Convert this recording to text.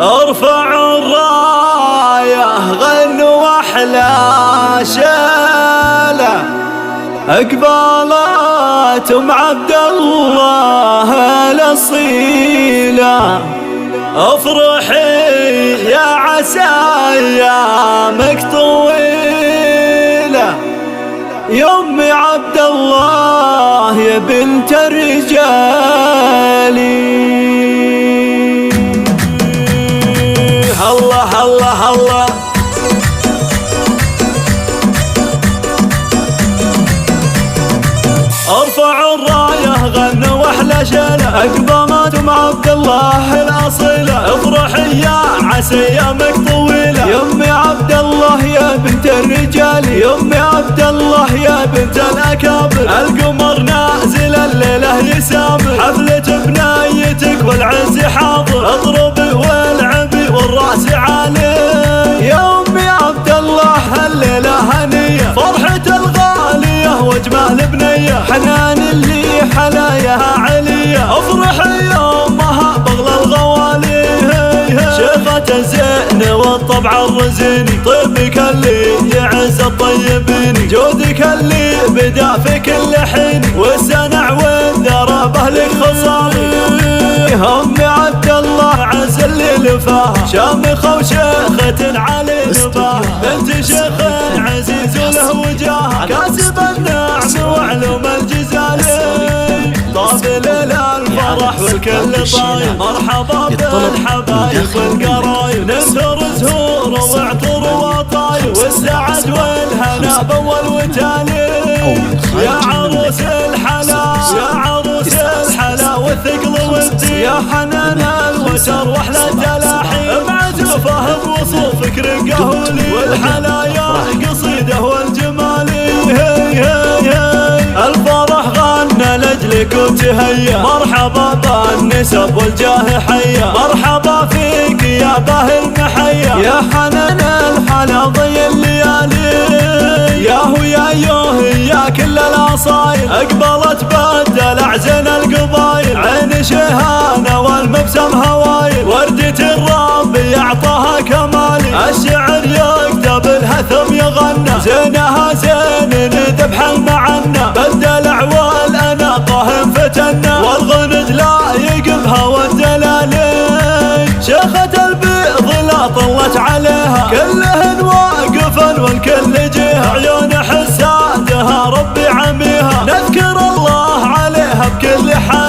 ارفعوا الراية غنوا أحلى شيلة، اقبالات ام عبد الله الاصيلة. افرحي يا عسى ايامك طويلة، يا ام عبد الله يا بنت الرجال. الله الله الله، ارفعوا الراية غنوا احلى شيلة، اقبامات ام عبد الله الاصيلة. افرحي يا عسى ايامك طويلة، يا ام عبد الله يا بنت الرجال، يا ام عبد الله يا بنت الاكابر. القمر نازل الليلة يسامر، حفلة بنايتك والعز حاضر. اضربي والعبي والراس عالي، يا ام عبد الله الليلة هنية. فرحة الغالية واجمال بنية، حنان اللي حلاياها علية. افرحي يا امها بغل الغوالي، شيخة الزين والطبع الرزيني. طيبك اللي يعز الطيبين، جودك اللي بدا في كل حين. والسنع والذرابه لك خصالي، ام عبد الله عز اللي لفاها. شامخة وشيخة علي نباها، بنت شيخ عزيز وله وجاهه. كاسب النعم وعلوم الجزالي، طابل الفرح والكل طايب. مرحبا بالحبايب والقرايب، نثر زهور وعطر وطايب. والسعد والهنا بول وتالي، يا عروس الحلا يا عروس الحلا والثقل والدين. يا حنان الوتر واحلى التلاحين، معزوفه بوصوفك رقهولي. والحلايا قصيده والجمالي، الفرح غنى لاجلك وتهيا. مرحبا بالنسب والجاه حيا، مرحبا فيك يا باهي المحيا. يا حنان الحلا ضي الليالي، ياهو يا يوه يا كل الاصايل. اقبلت بدل اعزن القبايل، عين شهانه والمبسم هوايل. وردة الرب يعطاها كمالي، الشعر يكتب الهثم يغنى. زينها زين ذبح المعنى، بالدلع والاناقه انفتنا. والغند لا يقبها والدلالي، شيخة البيض لا طلت عليها. كلهن واقفا والكل جهه، عيون حسادها ربي عميها. نذكر الله عليها بكل حال،